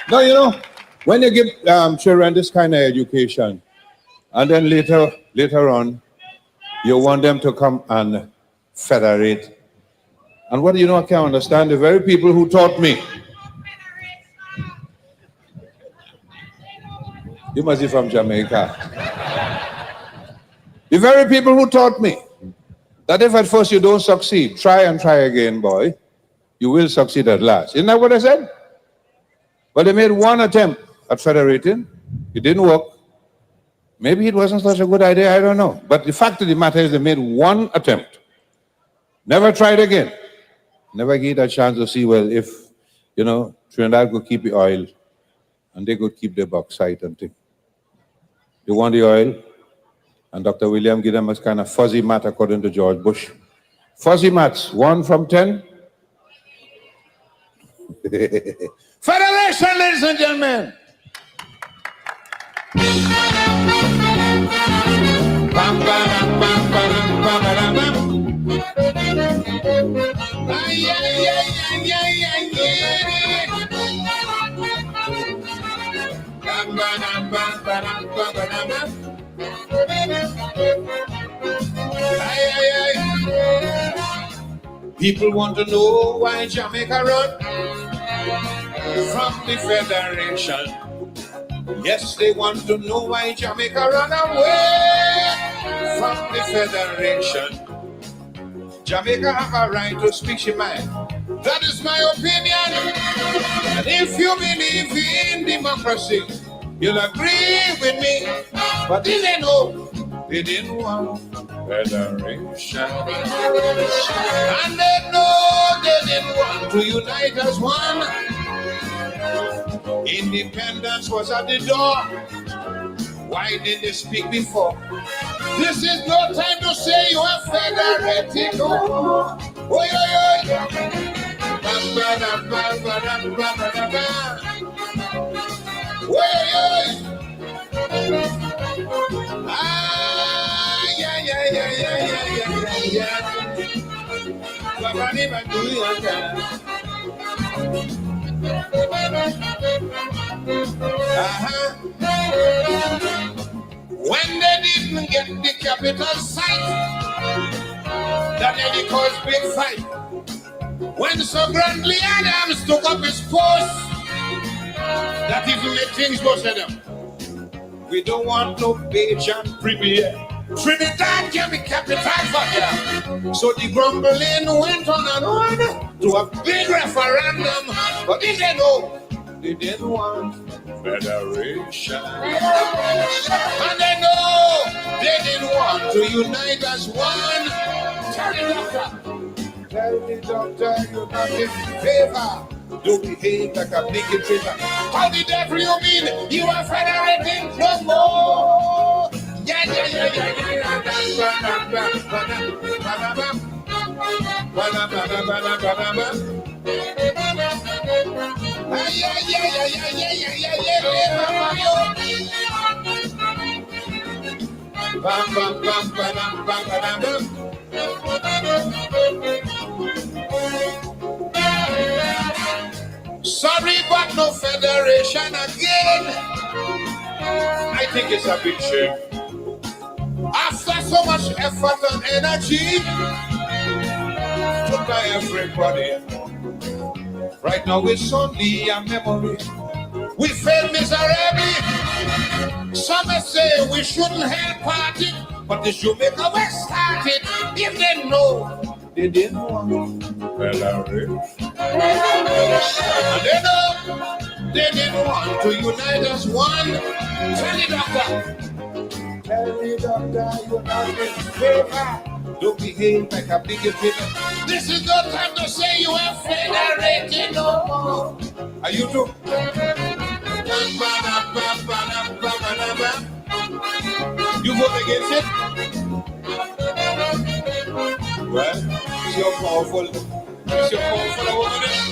Now, you know, when you give children this kind of education, and then later on, you want them to come and federate. And what do you know, I can't understand, the very people who taught me. You must be from Jamaica. The very people who taught me that if at first you don't succeed, try and try again, boy. You will succeed at last. Isn't that what I said? Well, they made one attempt at federating. It didn't work. Maybe it wasn't such a good idea, I don't know. But the fact of the matter is they made one attempt. Never tried again. Never gave a chance to see, well, if, you know, Trinidad could keep the oil and they could keep the bauxite and things. They want the oil, and Dr. William gave them a kind of fuzzy mat according to George Bush. Fuzzy mats, 1 from 10. Federation, ladies and gentlemen. People want to know why Jamaica run from the Federation. Yes, they want to know why Jamaica run away from the Federation. Jamaica have a right to speak your mind. That is my opinion. And if you believe in democracy, you'll agree with me. But they didn't know, they didn't want Federation. And they know they didn't want to unite as one. Independence was at the door. Why did they speak before? This is no time to say you are federating. No. Oy, oy, oy. Oy, oy. Ah, yeah. When they didn't get the capital site, that nearly caused big fight. When Sir Grandly Adams took up his post, that even made things worse for them. We don't want no Bajan premier. Trinidad can be capital for them. So the grumbling went on and on to a big referendum. But they didn't know, they didn't want Federation. And they know they didn't want to unite as one. Tell the doctor you're not in favor. Don't behave like a big traitor. How the devil you mean you are federating no more? Yeah. Sorry, but no federation again. I think it's a big shame. After so much effort and energy put by everybody, right now it's only a memory. We failed miserably. Some may say we shouldn't have party, but the Jamaica West started. If they know, they didn't want Federation. And they know they didn't want to unite as one. Tell the doctor. Tell the doctor you're not in favor. Don't behave like a big traitor. This is no time to say you are federated no more. Are you too? You vote against it? Well, it's your powerful over there.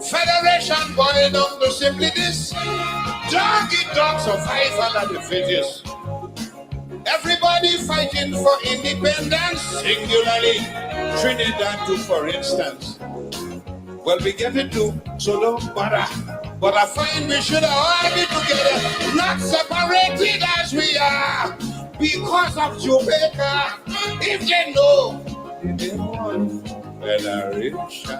Federation boiled down to simply this: dog eat dog, survival of the fittest. Everybody fighting for independence, singularly Trinidad too, for instance. Well, we get it too, so don't bother. But I find we should all be together, not separated as we are, because of Jamaica. If they know, they want federation,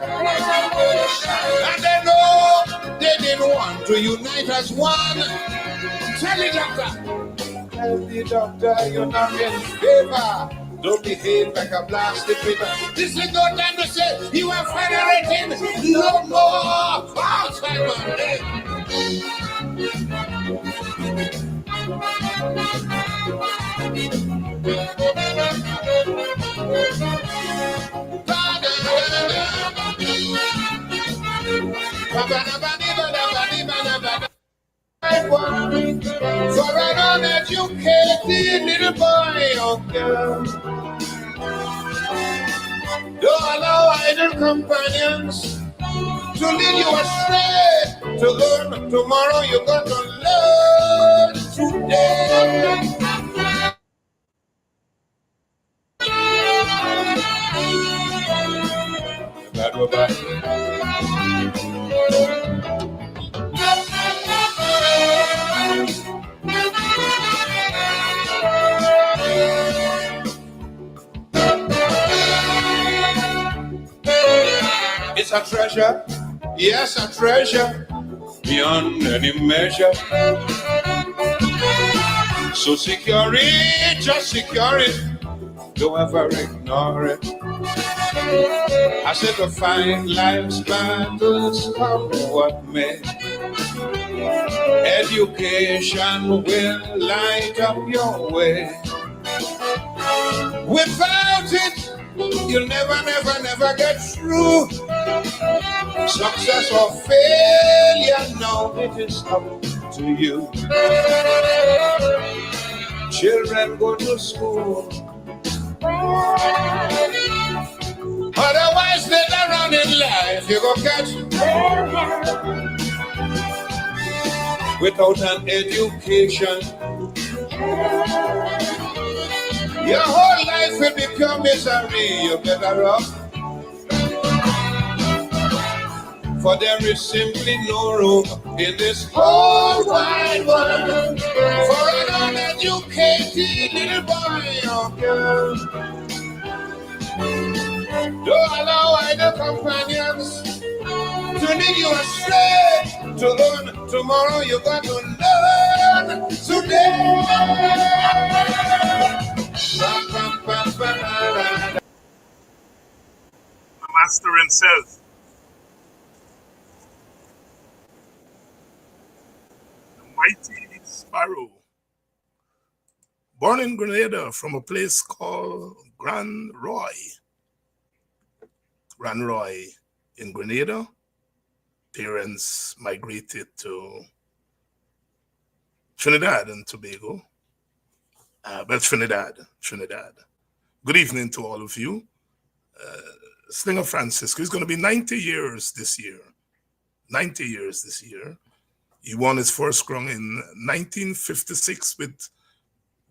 and they know they didn't want to unite as one. Tell the doctor. Tell the doctor you're not in favor. Don't behave like a blasted paper. This is no time to say you are federating no more. Outside man. For an uneducated little boy or girl, don't allow idle companions to lead you astray. To learn tomorrow, you got to learn today. It's a treasure, yes, a treasure beyond any measure. So secure it, just secure it. Don't ever ignore it. I said to find life's battles come what may. Education will light up your way. Without it, you'll never get through. Success or failure, no, it is up to you. Children go to school, otherwise later on in life you go catch. Without an education, your whole life will become misery. You better off. For there is simply no room in this whole wide world for an uneducated little boy or girl. Don't allow idle companions to lead you astray. To learn tomorrow, you got to learn today. The master himself. Mighty Sparrow, born in Grenada from a place called Grand Roy in Grenada. Parents migrated to Trinidad and Tobago. Trinidad. Good evening to all of you. Slinger Francisco is going to be 90 years this year. 90 years this year. He won his first crown in 1956 with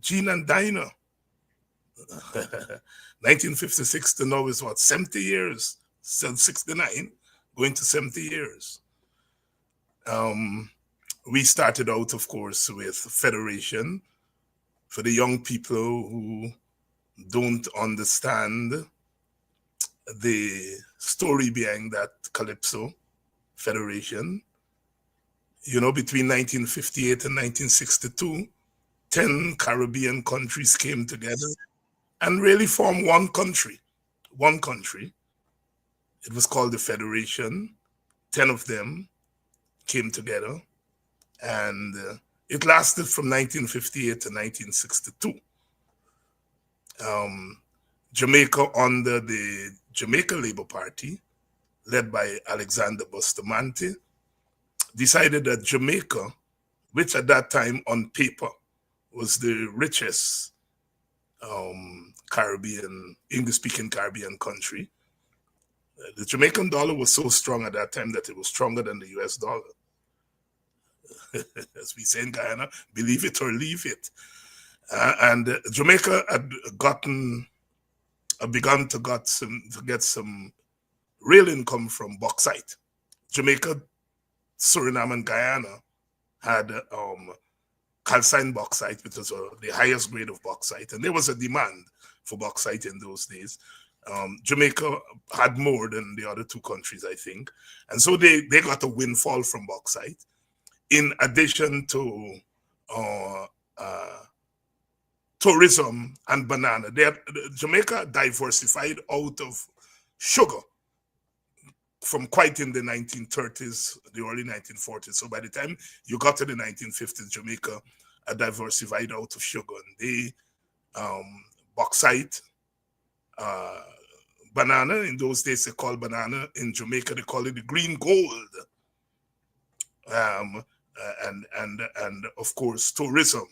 Gene and Dinah. 1956 to now is what, 70 years? 69, going to 70 years. We started out, of course, with Federation for the young people who don't understand the story behind that Calypso Federation. You know, between 1958 and 1962, 10 Caribbean countries came together and really formed one country. One country. It was called the Federation. 10 of them came together, and it lasted from 1958 to 1962. Jamaica, under the Jamaica Labour Party, led by Alexander Bustamante, decided that Jamaica, which at that time on paper was the richest Caribbean, English-speaking Caribbean country. The Jamaican dollar was so strong at that time that it was stronger than the US dollar. As we say in Guyana, believe it or leave it. And Jamaica had begun to get some real income from bauxite. Jamaica, Suriname, and Guyana had calcined bauxite, which was the highest grade of bauxite, and there was a demand for bauxite in those days. Jamaica had more than the other two countries, I think, and so they got a windfall from bauxite, in addition to tourism and banana. Jamaica diversified out of sugar from quite in the 1930s, the early 1940s. So by the time you got to the 1950s, Jamaica diversified out of sugar. And they, bauxite, banana, in those days they called banana, in Jamaica they call it the green gold. And of course, tourism.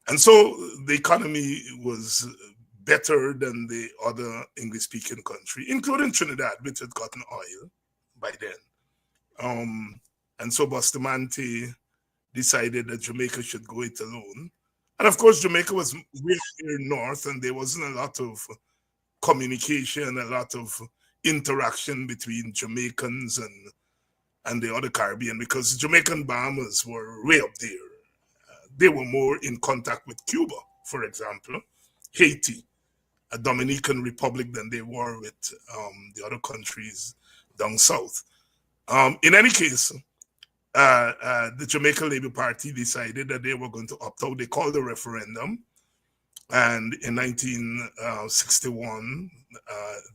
And so the economy was better than the other English-speaking country, including Trinidad, which had gotten oil by then. And so Bustamante decided that Jamaica should go it alone. And of course, Jamaica was way north, and there wasn't a lot of communication, a lot of interaction between Jamaicans and the other Caribbean, because Jamaican Bahamas were way up there. They were more in contact with Cuba, for example, Haiti, a Dominican Republic, than they were with the other countries down south. In any case, the Jamaica Labour Party decided that they were going to opt out. They called a referendum, and in 1961,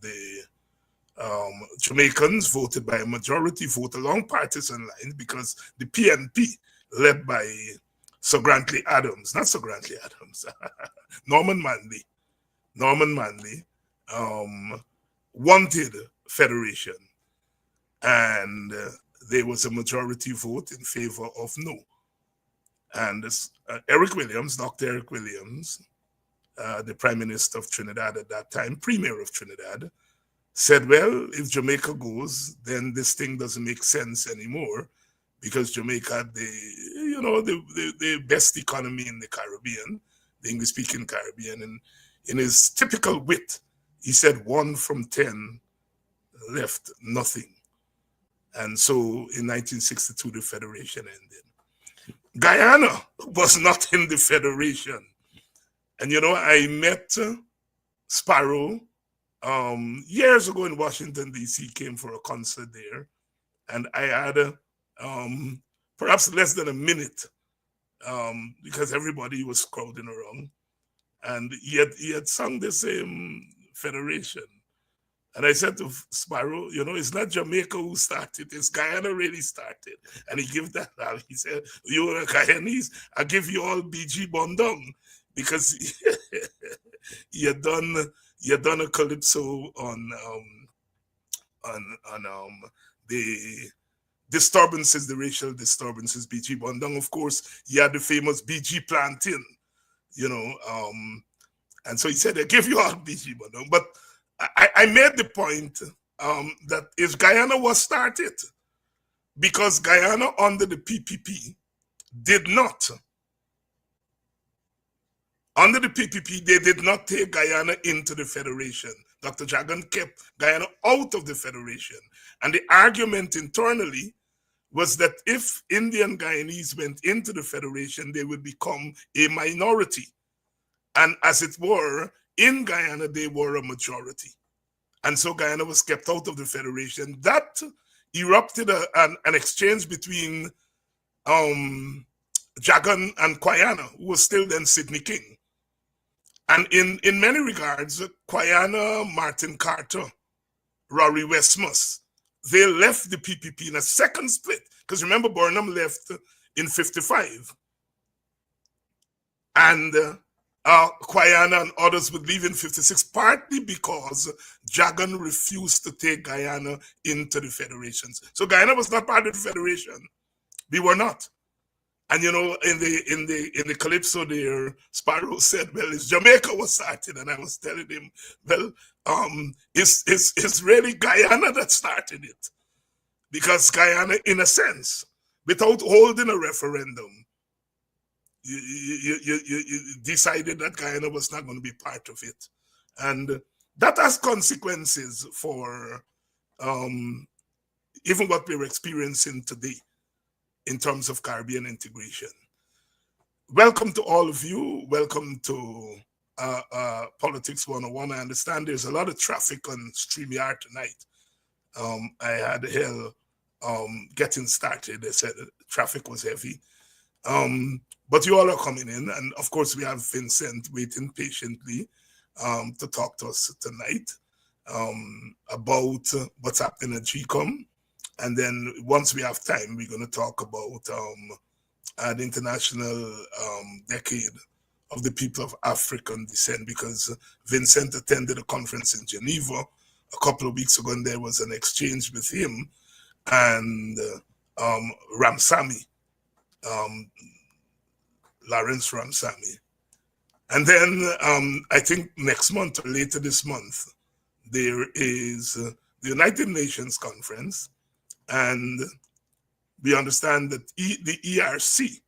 the Jamaicans voted by a majority vote along partisan lines, because the PNP, led by Sir Grantley Adams, not Sir Grantley Adams, Norman Manley, wanted federation, and there was a majority vote in favor of no. And Eric Williams, Dr. Eric Williams, the Prime Minister of Trinidad at that time, Premier of Trinidad, said, well, if Jamaica goes, then this thing doesn't make sense anymore, because Jamaica had the best economy in the Caribbean, the English-speaking Caribbean. And in his typical wit, he said 1 from 10 left nothing. And so in 1962, the federation ended. Guyana was not in the federation. And I met Sparrow years ago in Washington, D.C., came for a concert there. And I had perhaps less than a minute, because everybody was crowding around. And he had sung the same federation. And I said to Sparrow, it's not Jamaica who started, it's Guyana really started. And he gave that out. He said, you are Guyanese, I give you all BG Bondong, because he had done a calypso on the disturbances, the racial disturbances, BG Bondong. Of course, he had the famous BG Plantain, and so he said, I give you all BG Bondong. But I made the point that if Guyana was started, because Guyana under the PPP they did not take Guyana into the federation. Dr. Jagan kept Guyana out of the federation. And the argument internally was that if Indian Guyanese went into the federation, they would become a minority. And as it were, in Guyana, they were a majority. And so Guyana was kept out of the federation. That erupted an exchange between Jagan and Guyana, who was still then Sidney King. And in many regards, Guyana, Martin Carter, Rory Westmus, they left the PPP in a second split. Because remember, Burnham left in 55. And Guyana and others would leave in 56, partly because Jagan refused to take Guyana into the federations. So Guyana was not part of the federation. We were not. And in the calypso there, Sparrow said, "Well, it's Jamaica was started," and I was telling him, "Well, it's really Guyana that started it, because Guyana, in a sense, without holding a referendum, you decided that Guyana was not going to be part of it, and that has consequences for even what we're experiencing today in terms of Caribbean integration." Welcome to all of you. Welcome to Politics 101. I understand there's a lot of traffic on StreamYard tonight. I had hell getting started. They said traffic was heavy. But you all are coming in. And of course, we have Vincent waiting patiently to talk to us tonight about what's happening at GECOM. And then once we have time, we're going to talk about the International Decade of the People of African Descent, because Vincent attended a conference in Geneva a couple of weeks ago, and there was an exchange with him and Ramsamy, Lawrence Ramsamy. And then I think next month or later this month, there is the United Nations Conference, and we understand that the ERC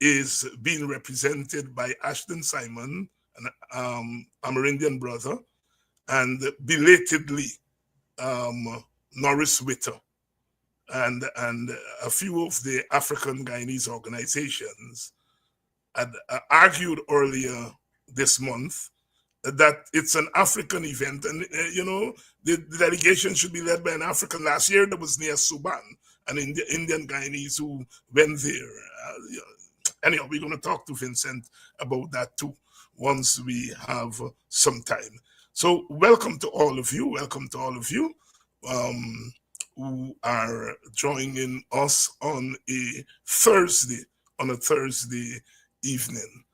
is being represented by Ashton Simon, an Amerindian brother, and belatedly Norris Witter, and a few of the African Guyanese organizations had argued earlier this month that it's an African event, and the delegation should be led by an African. Last year there was Nia Suban, an Indian Guyanese who went there. Anyhow, we're going to talk to Vincent about that too once we have some time. So welcome to all of you. Welcome to all of you who are joining us on a Thursday evening.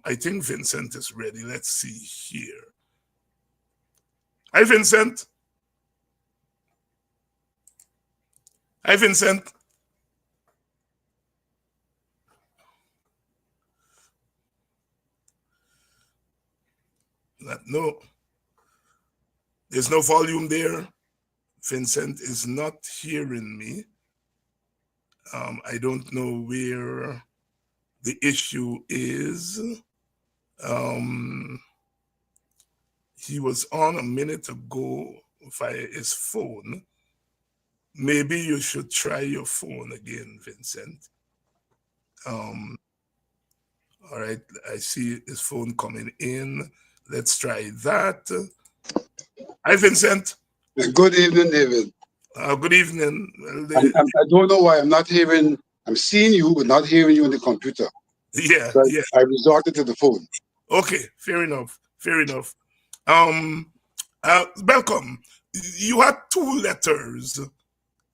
I think Vincent is ready. Let's see here. Hi, Vincent. Hi, Vincent. No, there's no volume there. Vincent is not hearing me. I don't know where the issue is. He was on a minute ago via his phone. Maybe you should try your phone again, Vincent. All right, I see his phone coming in. Let's try that. Hi, Vincent. Good evening, David. Good evening. I don't know why I'm not hearing. I'm seeing you, but not hearing you on the computer. Yeah, so yeah. I resorted to the phone. Okay, fair enough. Fair enough. Welcome. You had 2 letters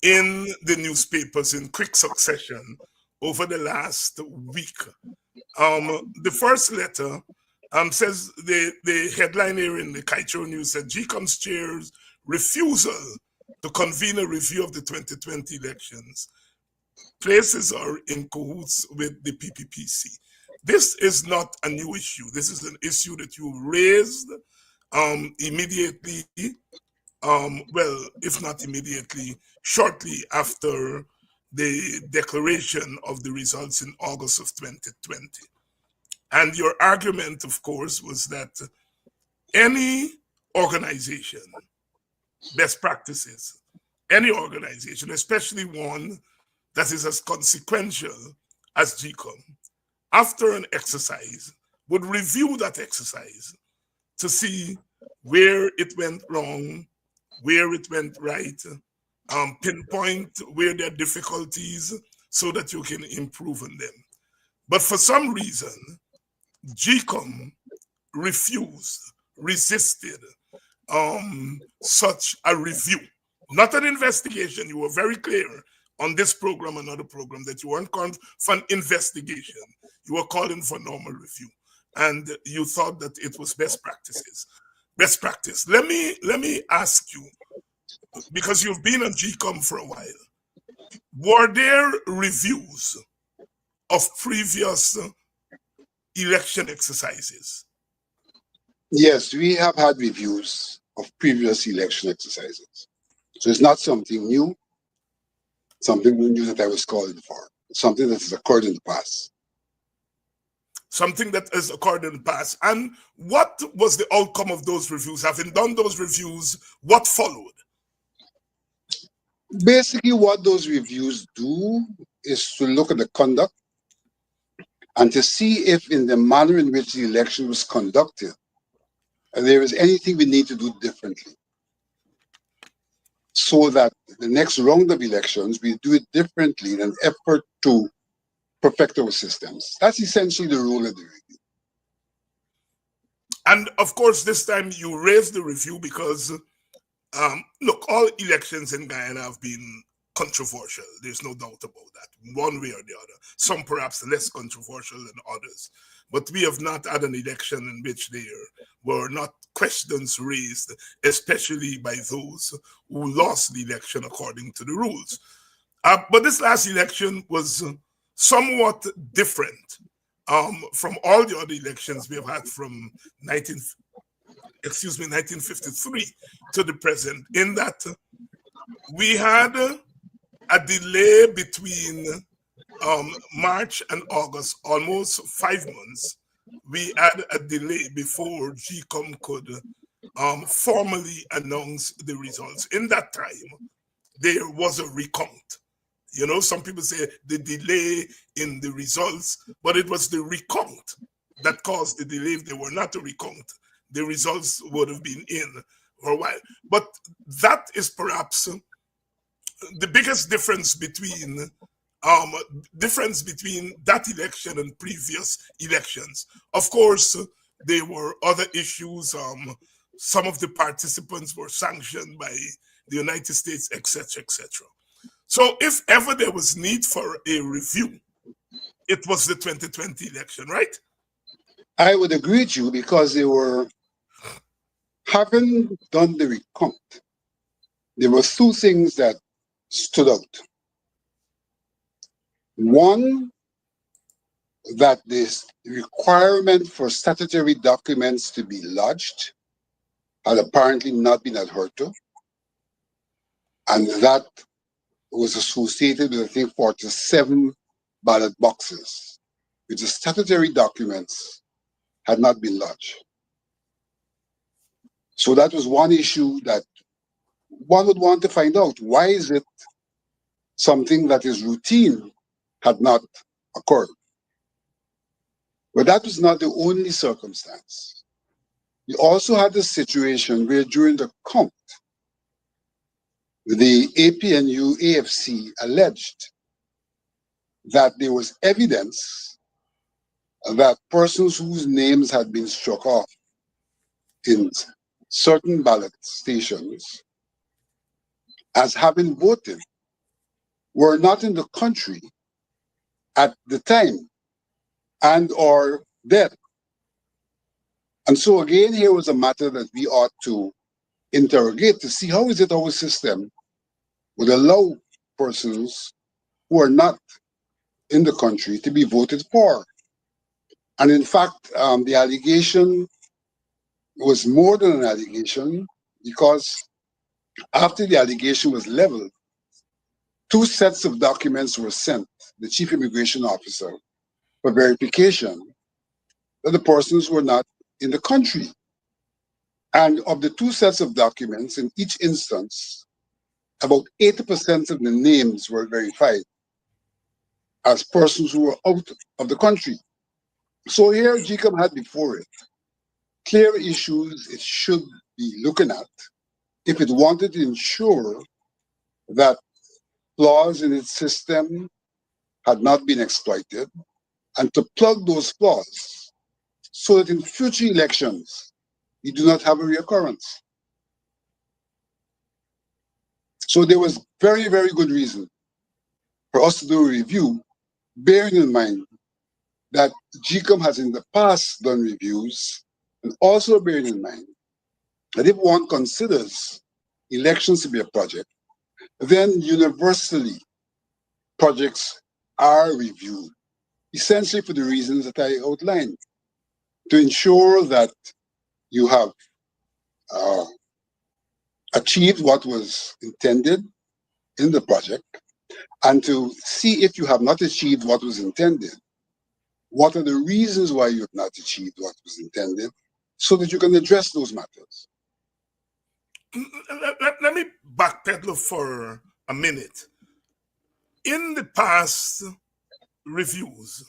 in the newspapers in quick succession over the last week. The first letter says the headline here in the Kaitro News said GECOM's chair's refusal to convene a review of the 2020 elections places her in cahoots with the PPPC. This is not a new issue. This is an issue that you raised immediately, well, if not immediately, shortly after the declaration of the results in August of 2020. And your argument, of course, was that any organization, best practices, any organization, especially one that is as consequential as GECOM, after an exercise, would review that exercise to see where it went wrong, where it went right, pinpoint where there are difficulties so that you can improve on them. But for some reason, GECOM refused, resisted such a review. Not an investigation. You were very clear on this program and other program that you weren't calling for an investigation. You were calling for normal review. And you thought that it was best practices. Best practice. Let me ask you, because you've been on GECOM for a while, were there reviews of previous election exercises? Yes, we have had reviews of previous election exercises. So it's not something new, something new that I was calling for. It's something that has occurred in the past. Something that has occurred in the past. And what was the outcome of those reviews? Having done those reviews, what followed? Basically, what those reviews do is to look at the conduct and to see if in the manner in which the election was conducted, there is anything we need to do differently, so that the next round of elections, we do it differently in an effort to perfect our systems. That's essentially the role of the review. And of course, this time you raised the review because, look, all elections in Guyana have been controversial. There's no doubt about that, one way or the other. Some perhaps less controversial than others. But we have not had an election in which there were not questions raised, especially by those who lost the election according to the rules. But this last election was somewhat different from all the other elections we have had from 1953 to the present, in that we had a delay between March and August, almost 5 months. We had a delay before GECOM could formally announce the results. In that time, there was a recount. You know, some people say the delay in the results, but it was the recount that caused the delay. If there were not a recount, the results would have been in for a while. But that is perhaps the biggest difference between that election and previous elections. Of course, there were other issues. Some of the participants were sanctioned by the United States, etc., etc. So if ever there was need for a review, it was the 2020 election, right? I would agree with you, because they were, having done the recount, there were two things that stood out. One, that this requirement for statutory documents to be lodged had apparently not been adhered to, and that was associated with, I think, 47 ballot boxes, which the statutory documents had not been lodged. So that was one issue that one would want to find out. Why is it something that is routine had not occurred? But that was not the only circumstance. We also had a situation where during the count, the APNU AFC alleged that there was evidence that persons whose names had been struck off in certain ballot stations as having voted were not in the country at the time and or dead. And so again, here was a matter that we ought to interrogate to see how is it our system would allow persons who are not in the country to be voted for. And in fact, the allegation was more than an allegation, because after the allegation was leveled, 2 sets of documents were sent the chief immigration officer for verification that the persons were not in the country. And of the 2 sets of documents, in each instance, about 80% of the names were verified as persons who were out of the country. So here, GECOM had before it clear issues it should be looking at if it wanted to ensure that flaws in its system had not been exploited, and to plug those flaws so that in future elections, we do not have a reoccurrence. So there was very, very good reason for us to do a review, bearing in mind that GECOM has in the past done reviews, and also bearing in mind that if one considers elections to be a project, then universally projects are reviewed essentially for the reasons that I outlined, to ensure that you have achieved what was intended in the project, and to see if you have not achieved what was intended, what are the reasons why you have not achieved what was intended, so that you can address those matters. Let me backpedal for a minute. In the past reviews,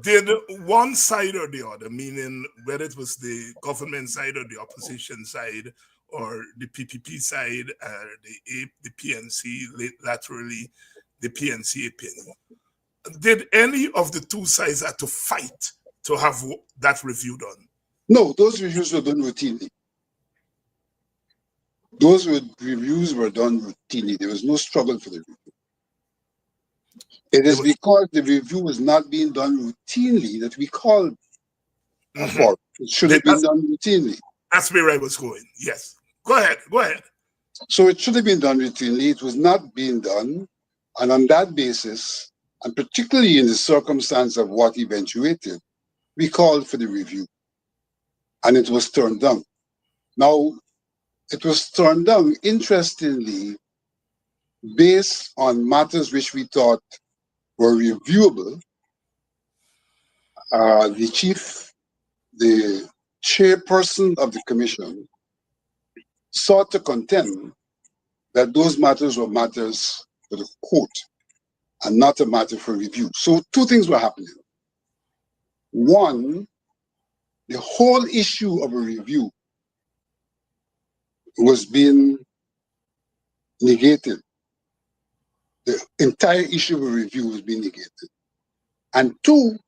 did one side or the other, meaning whether it was the government side or the opposition side or the PPP side, the PNC, laterally the PNC APNE, did any of the two sides have to fight to have that review done? No, those reviews were done routinely. Reviews were done routinely. There was no struggle for the review. It is because the review was not being done routinely that we called for it. It should have been done routinely. That's where I was going. Yes. Go ahead. So it should have been done routinely. It was not being done. And on that basis, and particularly in the circumstance of what eventuated, we called for the review. And it was turned down. Now, it was turned down, interestingly, based on matters which we thought were reviewable. The chairperson of the commission sought to contend that those matters were matters for the court and not a matter for review. So two things were happening. One, the whole issue of a review was being negated. The entire issue of a review was being negated. And two,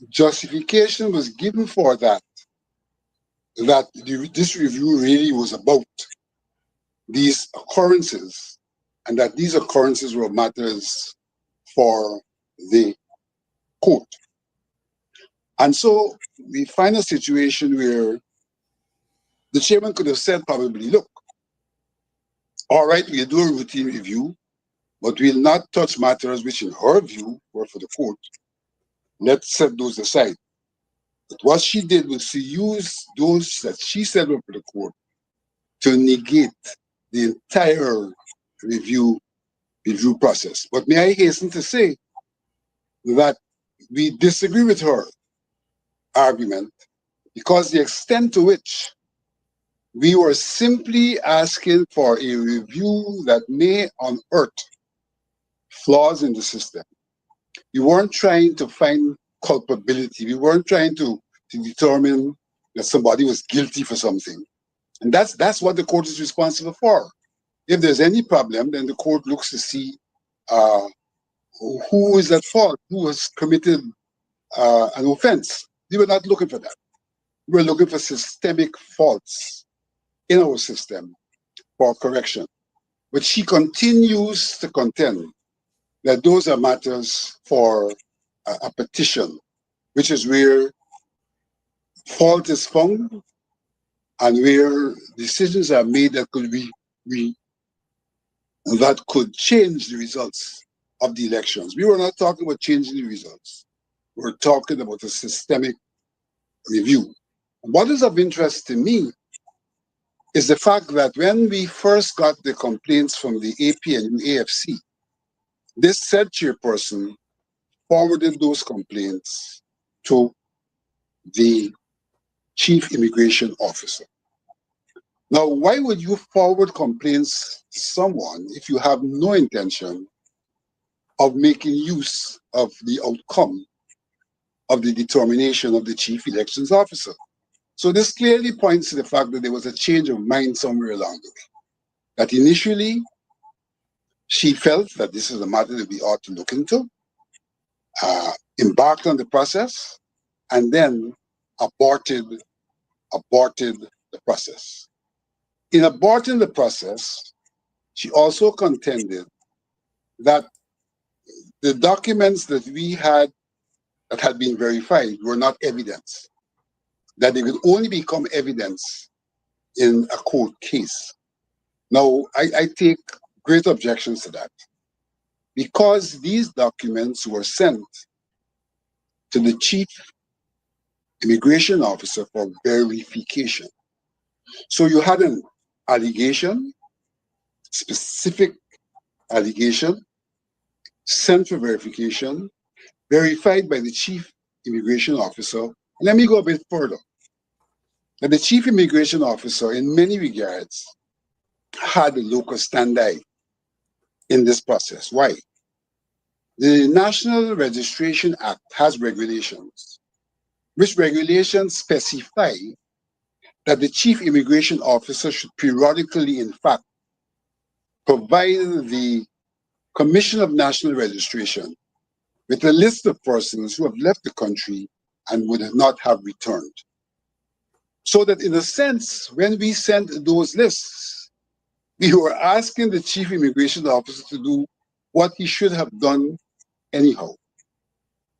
justification was given for that this review really was about these occurrences, and that these occurrences were matters for the court. And so we find a situation where the chairman could have said probably, look, all right, we'll do a routine review, but we'll not touch matters which in her view were for the court. Let's set those aside. But what she did was she used those that she said were for the court to negate the entire review process. But may I hasten to say that we disagree with her argument, because the extent to which we were simply asking for a review that may unearth flaws in the system. We weren't trying to find culpability. We weren't trying to determine that somebody was guilty for something. And that's what the court is responsible for. If there's any problem, then the court looks to see who is at fault, who has committed an offense. We were not looking for that. We were looking for systemic faults in our system for correction. But she continues to contend that those are matters for a petition, which is where fault is found and where decisions are made that could change the results of the elections. We were not talking about changing the results. We're talking about a systemic review. What is of interest to me is the fact that when we first got the complaints from the APNU AFC, this said chairperson forwarded those complaints to the chief immigration officer. Now, why would you forward complaints to someone if you have no intention of making use of the outcome of the determination of the chief elections officer? So this clearly points to the fact that there was a change of mind somewhere along the way. That initially, she felt that this is a matter that we ought to look into, embarked on the process, and then aborted the process. In aborting the process, she also contended that the documents that we had that had been verified were not evidence, that they would only become evidence in a court case. Now, I take great objections to that. because these documents were sent to the chief immigration officer for verification. So you had an allegation, specific allegation, sent for verification, verified by the chief immigration officer. Let me go a bit further. Now, the chief immigration officer, in many regards, had a locus standi in this process. Why? The National Registration Act has regulations, which regulations specify that the chief immigration officer should periodically, in fact, provide the Commission of National Registration with a list of persons who have left the country and would not have returned. So that in a sense, when we sent those lists, we were asking the chief immigration officer to do what he should have done anyhow.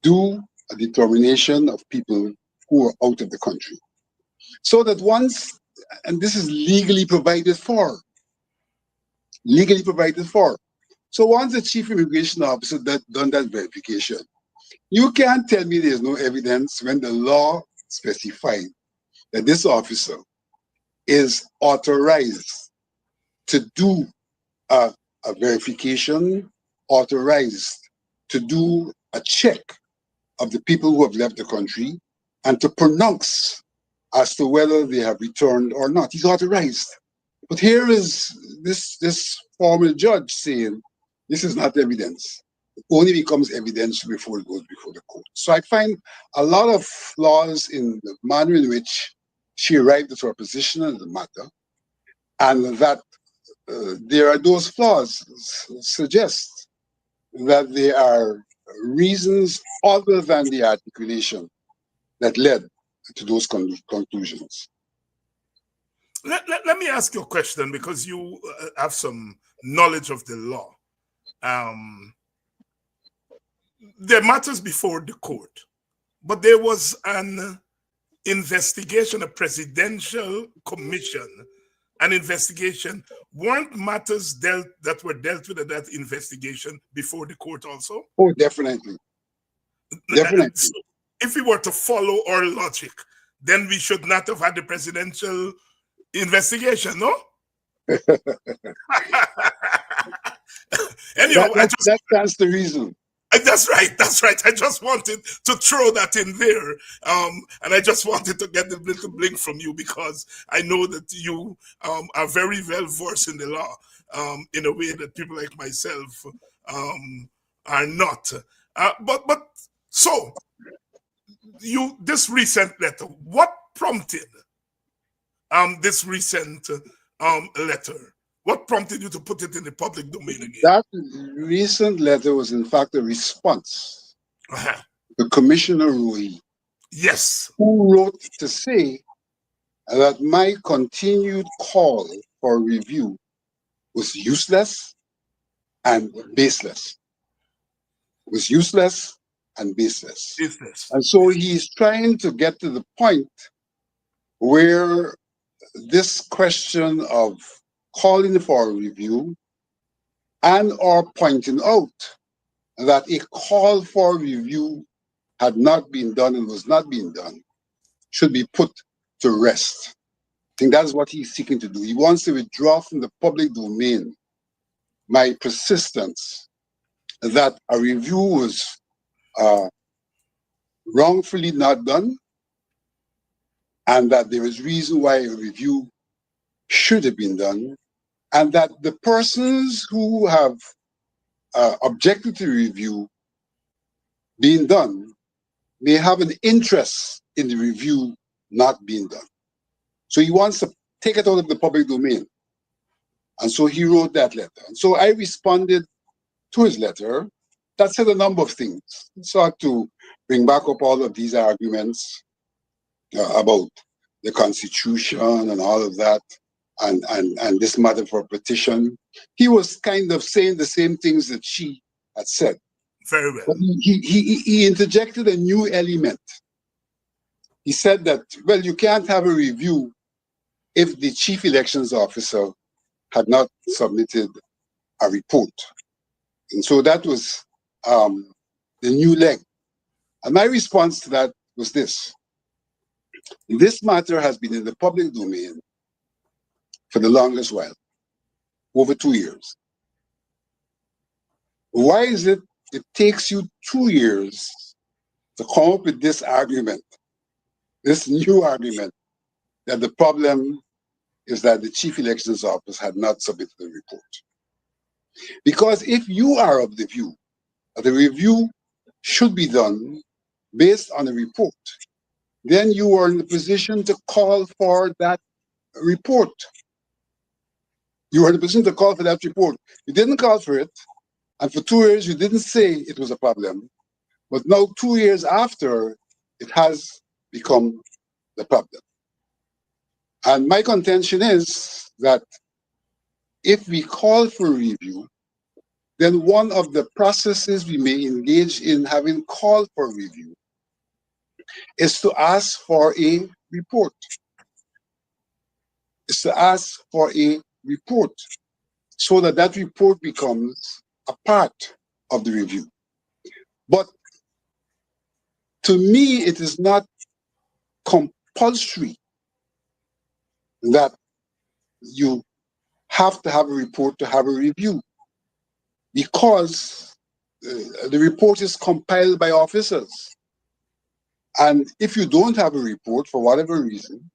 Do a determination of people who are out of the country. So that once, and this is legally provided for, So once the chief immigration officer done that verification, you can't tell me there's no evidence when the law specified that this officer is authorized to do a verification, authorized to do a check of the people who have left the country and to pronounce as to whether they have returned or not. He's authorized. But here is this formal judge saying, this is not evidence. It only becomes evidence before it goes before the court. So I find a lot of flaws in the manner in which she arrived at her position on the matter, and that there are those flaws suggest that there are reasons other than the articulation that led to those conclusions. Let me ask you a question, because you have some knowledge of the law. There are matters before the court, but there was an investigation, a presidential commission, an investigation. Weren't matters that were dealt with at that investigation before the court also? Oh, definitely. Definitely. So if we were to follow our logic, then we should not have had the presidential investigation, no? Anyway, that stands to reason. That's right. I just wanted to throw that in there. And I just wanted to get a little blink from you, because I know that you are very well versed in the law in a way that people like myself are not. But so, this recent letter, what prompted this recent letter? What prompted you to put it in the public domain again? That recent letter was, in fact, a response to Commissioner Rui. Yes. Who wrote to say that my continued call for review was useless and baseless. Was useless and baseless. And so he's trying to get to the point where this question of calling for a review and or pointing out that a call for review had not been done and was not being done should be put to rest. I think that's what he's seeking to do. He wants to withdraw from the public domain my persistence that a review was wrongfully not done, and that there is reason why a review should have been done, and that the persons who have objected to review being done may have an interest in the review not being done. So he wants to take it out of the public domain. And so he wrote that letter. And so I responded to his letter that said a number of things. It sought to bring back up all of these arguments about the Constitution and all of that, and this matter for petition. He was kind of saying the same things that she had said. Very well. But he interjected a new element. He said that, well, you can't have a review if the chief elections officer had not submitted a report. And so that was the new leg. And my response to that was this. This matter has been in the public domain for the longest while, over 2 years. Why is it takes you 2 years to come up with this argument, this new argument, that the problem is that the Chief Elections Office had not submitted the report? Because if you are of the view that the review should be done based on a report, then you are in the position to call for that report. You are in the position to call for that report. You didn't call for it, and for 2 years you didn't say it was a problem. But now 2 years after, it has become the problem. And my contention is that if we call for review, then one of the processes we may engage in having called for review is to ask for a report. Is to ask for a report so that that report becomes a part of the review. But to me, it is not compulsory that you have to have a report to have a review, because the report is compiled by officers. And if you don't have a report for whatever reason,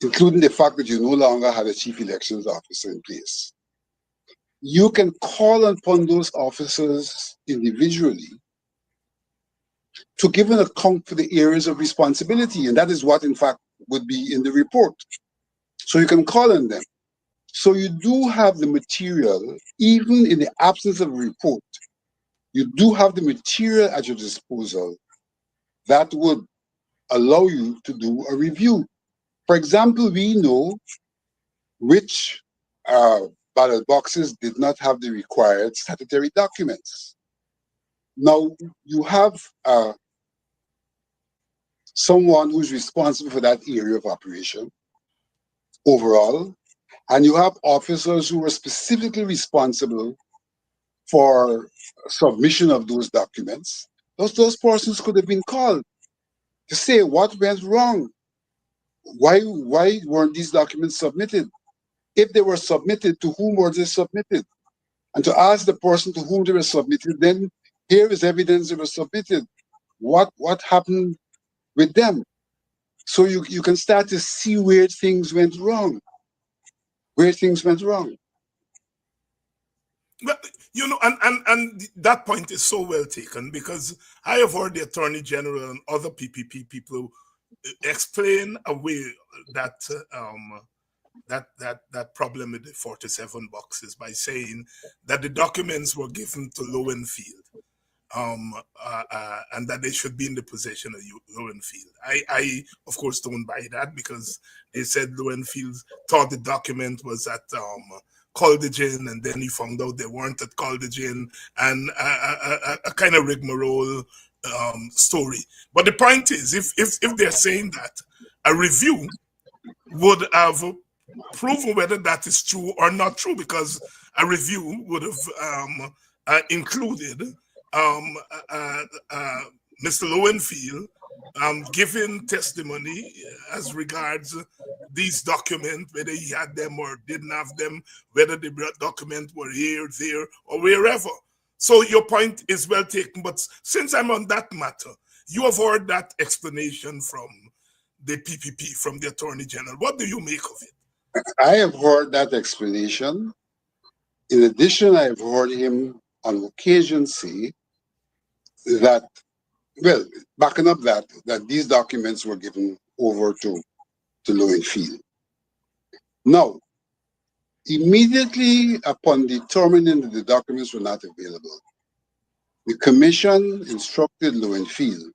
including the fact that you no longer have a chief elections officer in place, you can call upon those officers individually to give an account for the areas of responsibility. And that is what, in fact, would be in the report. So you can call on them. So you do have the material, even in the absence of a report, you do have the material at your disposal that would allow you to do a review. For example, we know which ballot boxes did not have the required statutory documents. Now, you have someone who's responsible for that area of operation overall, and you have officers who are specifically responsible for submission of those documents. Those persons could have been called to say what went wrong. Why weren't these documents submitted? If they were submitted, to whom were they submitted? And to ask the person to whom they were submitted, then here is evidence they were submitted. What happened with them? So you can start to see where things went wrong. Where things went wrong. Well, you know, and that point is so well taken, because I have heard the Attorney General and other PPP people explain away that that problem with the 47 boxes by saying that the documents were given to Lowenfield, and that they should be in the possession of Lowenfield. I of course don't buy that, because they said Lowenfield thought the document was at Caldigin, and then he found out they weren't at Caldigin, and a kind of rigmarole story. But the point is, if they're saying that a review would have proven whether that is true or not true, because a review would have included Mr. Lowenfield giving testimony as regards these documents, whether he had them or didn't have them, whether the documents were here, there, or wherever. So your point is well taken, but since I'm on that matter, you have heard that explanation from the PPP, from the Attorney General. What do you make of it? I have heard that explanation. In addition, I have heard him on occasion say that, well, backing up that these documents were given over to Lowenfield. Now, immediately upon determining that the documents were not available, the commission instructed Lowenfield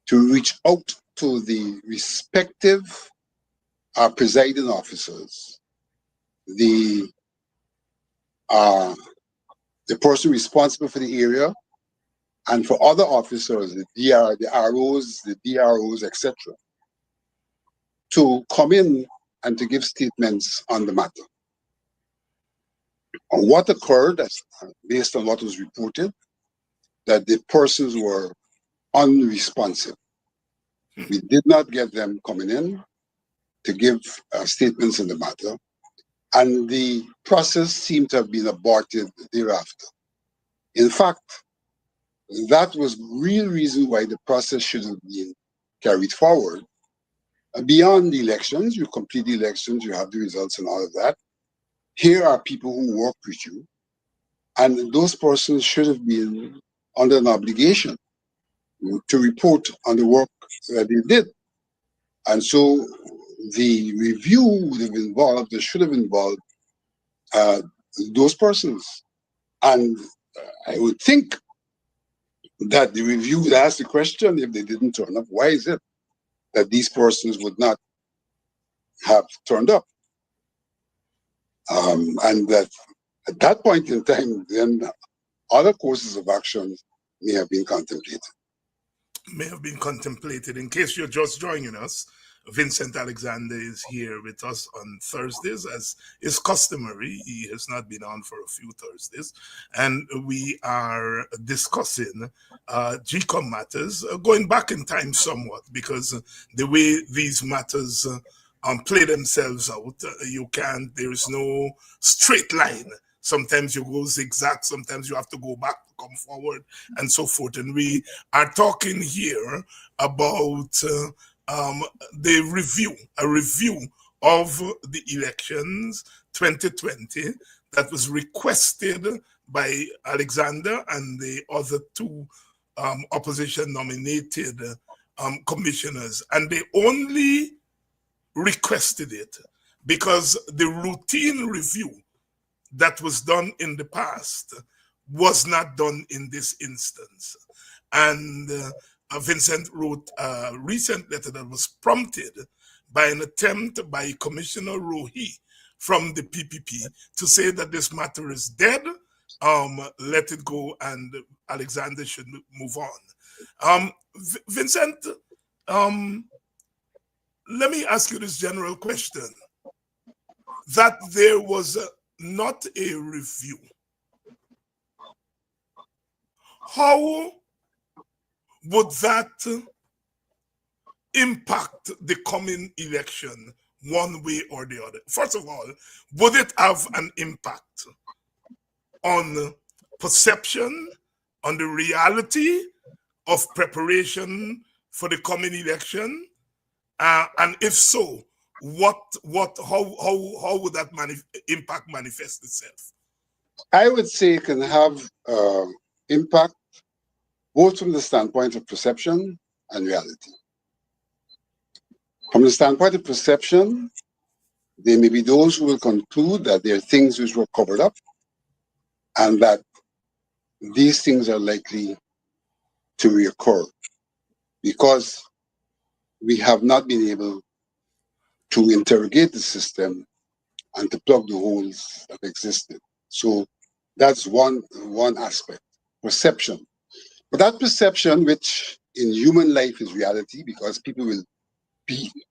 to reach out to the respective presiding officers, the person responsible for the area, and for other officers, the ROs, the DROs, etc., to come in and to give statements on the matter. What occurred, based on what was reported, that the persons were unresponsive. We did not get them coming in to give statements in the matter, and the process seemed to have been aborted thereafter. In fact, that was the real reason why the process should have been carried forward. Beyond the elections, you complete the elections, you have the results and all of that. Here are people who work with you, and those persons should have been under an obligation to report on the work that they did. And so the review would have involved, or should have involved, those persons. And I would think that the review would ask the question, if they didn't turn up, why is it that these persons would not have turned up? And that at that point in time, then other courses of action may have been contemplated. In case you're just joining us, Vincent Alexander is here with us on Thursdays, as is customary. He has not been on for a few Thursdays, and we are discussing GECOM matters, going back in time somewhat, because the way these matters play themselves out, there is no straight line. Sometimes you go zigzag, sometimes you have to go back to come forward, and so forth. And we are talking here about the review of the elections 2020 that was requested by Alexander and the other two opposition nominated commissioners. And they only requested it because the routine review that was done in the past was not done in this instance. And Vincent wrote a recent letter that was prompted by an attempt by Commissioner Rohi from the PPP to say that this matter is dead, let it go, and Alexander should move on. Vincent, let me ask you this general question. That there was not a review. How would that impact the coming election one way or the other? First of all, would it have an impact on perception, on the reality of preparation for the coming election? And if so, how would that impact manifest itself? I would say it can have impact both from the standpoint of perception and reality. From the standpoint of perception, there may be those who will conclude that there are things which were covered up and that these things are likely to reoccur because we have not been able to interrogate the system and to plug the holes that existed. So that's one aspect, perception. But that perception, which in human life is reality, because people will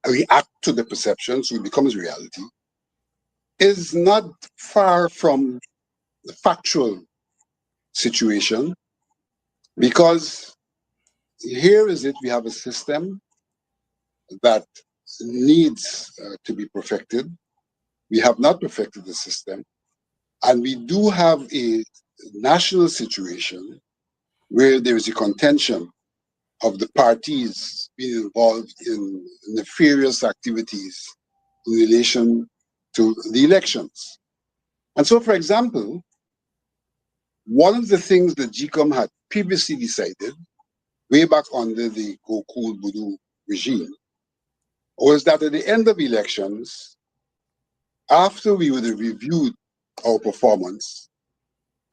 react to the perception, so it becomes reality, is not far from the factual situation, because here is it, we have a system that needs to be perfected. We have not perfected the system, and we do have a national situation where there is a contention of the parties being involved in nefarious activities in relation to the elections. And so, for example, one of the things that GECOM had previously decided, way back under the Gokul Budu regime, was that at the end of elections, after we would have reviewed our performance,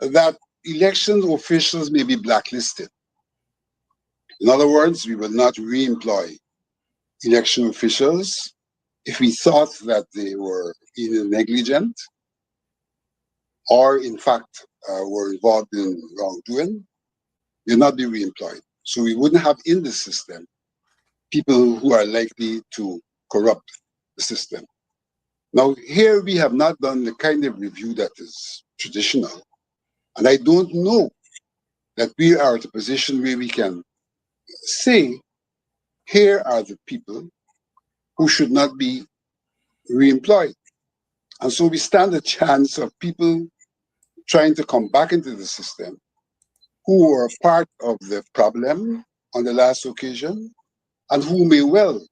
that election officials may be blacklisted. In other words, we will not re-employ election officials if we thought that they were either negligent or, in fact, were involved in wrongdoing. They'll not be re-employed. So we wouldn't have in the system people who are likely to corrupt the system. Now, here we have not done the kind of review that is traditional. And I don't know that we are at a position where we can say, here are the people who should not be reemployed. And so we stand a chance of people trying to come back into the system who were part of the problem on the last occasion and who may well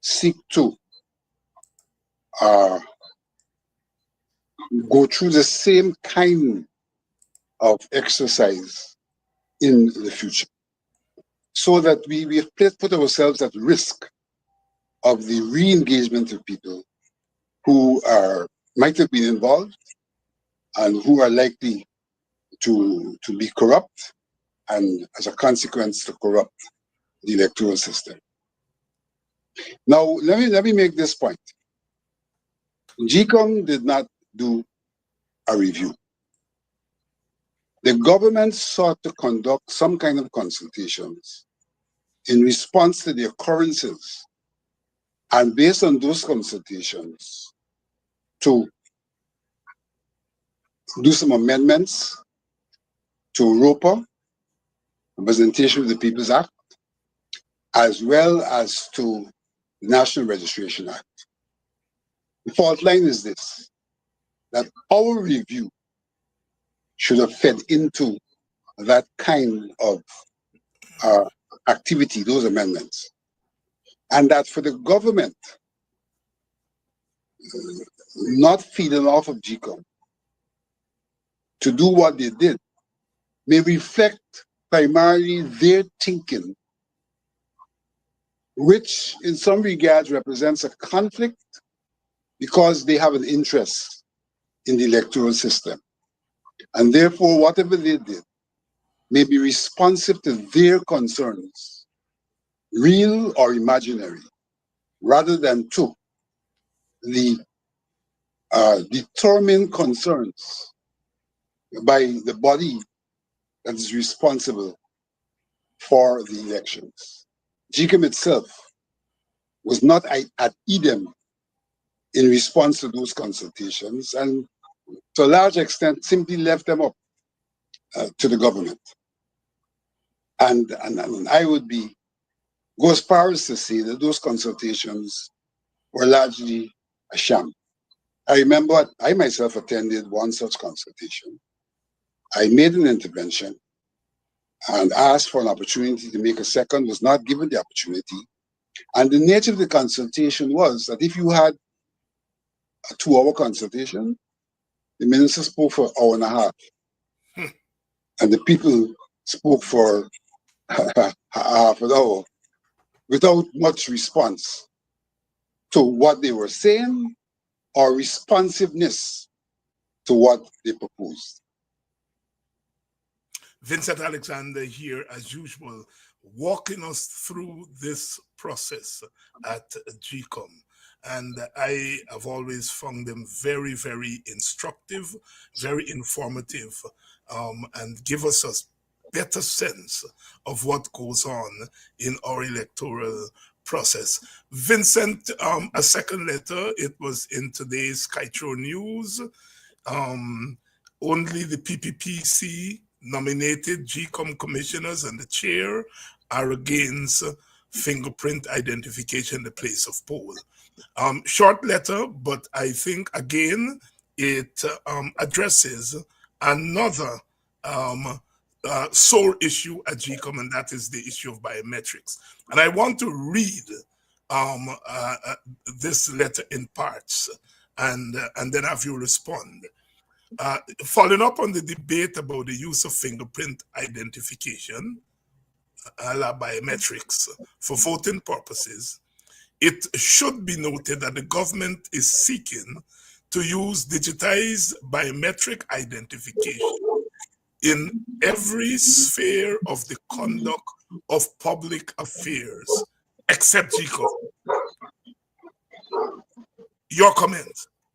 seek to go through the same kind of exercise in the future. So that we have put ourselves at risk of the re-engagement of people who might have been involved and who are likely to be corrupt and as a consequence to corrupt the electoral system. Now, let me make this point. GECOM did not do a review. The government sought to conduct some kind of consultations in response to the occurrences, and based on those consultations, to do some amendments to ROPA, Representation of the People's Act, as well as to the National Registration Act. The fault line is this, that our review should have fed into that kind of activity, those amendments. And that for the government not feeding off of GECOM to do what they did may reflect primarily their thinking, which in some regards represents a conflict because they have an interest in the electoral system. And therefore, whatever they did may be responsive to their concerns, real or imaginary, rather than to the determined concerns by the body that is responsible for the elections. GECOM itself was not at idem in response to those consultations, and to a large extent simply left them up to the government. And I would go as far as to say that those consultations were largely a sham. I remember I myself attended one such consultation. I made an intervention and asked for an opportunity to make a second, was not given the opportunity. And the nature of the consultation was that if you had a 2-hour consultation, the minister spoke for an hour and a half. And the people spoke for half an hour without much response to what they were saying or responsiveness to what they proposed. Vincent Alexander here, as usual, walking us through this process at GECOM. And I have always found them very, very instructive, very informative, and give us a better sense of what goes on in our electoral process. Vincent, a second letter, it was in today's Skytro News. Only the PPPC nominated GECOM commissioners and the chair are against fingerprint identification in the place of poll. Short letter, but I think again it addresses another sore issue at GECOM, and that is the issue of biometrics. And I want to read this letter in parts, and then have you respond. Following up on the debate about the use of fingerprint identification, a la biometrics, for voting purposes, it should be noted that the government is seeking to use digitized biometric identification in every sphere of the conduct of public affairs, except GECOM. Your comment,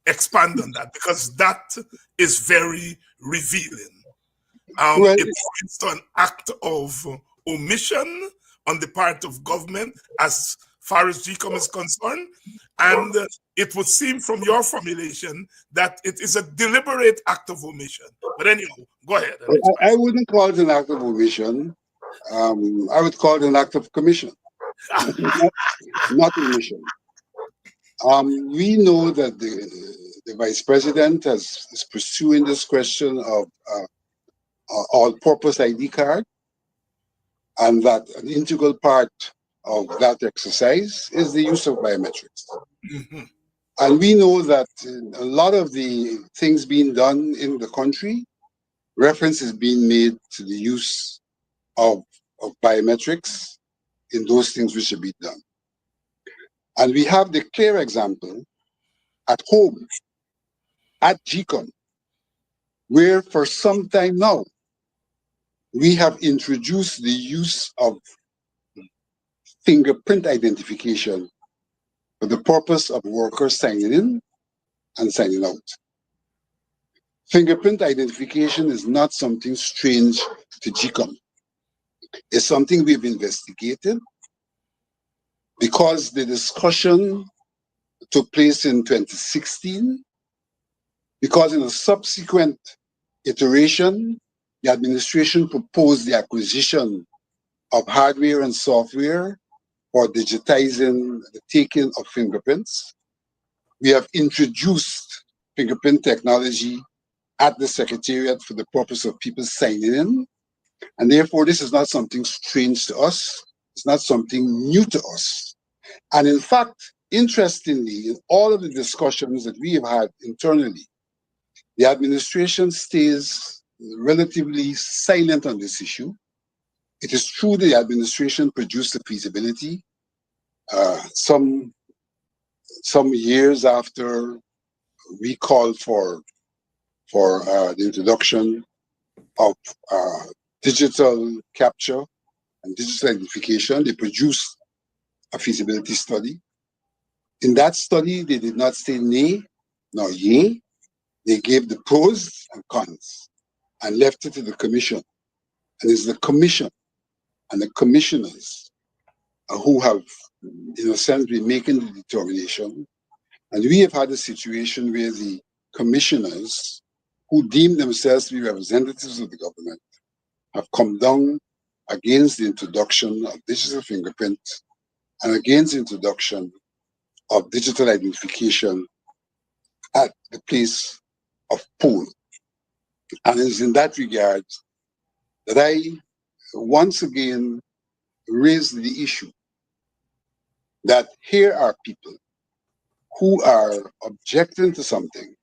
expand on that, because that is very revealing. It points to an act of omission on the part of government as far as GECOM is concerned. And it would seem from your formulation that it is a deliberate act of omission. But anyhow, go ahead. I wouldn't call it an act of omission. I would call it an act of commission, not omission. We know that the vice president is pursuing this question of all-purpose ID card, and that an integral part of that exercise is the use of biometrics. Mm-hmm. And we know that a lot of the things being done in the country, reference is being made to the use of biometrics in those things which should be done. And we have the clear example at home, at GECOM, where for some time now, we have introduced the use of fingerprint identification for the purpose of workers signing in and signing out. Fingerprint identification is not something strange to GECOM. It's something we've investigated because the discussion took place in 2016, because in a subsequent iteration, the administration proposed the acquisition of hardware and software for digitizing the taking of fingerprints. We have introduced fingerprint technology at the Secretariat for the purpose of people signing in. And therefore, this is not something strange to us. It's not something new to us. And in fact, interestingly, in all of the discussions that we have had internally, the administration stays relatively silent on this issue. It is true the administration produced a feasibility some years after we called for the introduction of digital capture and digital identification. They produced a feasibility study. In that study, they did not say nay nor yea. They gave the pros and cons and left it to the commission. And it's the commission and the commissioners who have, in a sense, been making the determination. And we have had a situation where the commissioners who deem themselves to be representatives of the government have come down against the introduction of digital fingerprint and against the introduction of digital identification at the place of poll. And it's in that regard that I once again raise the issue that here are people who are objecting to something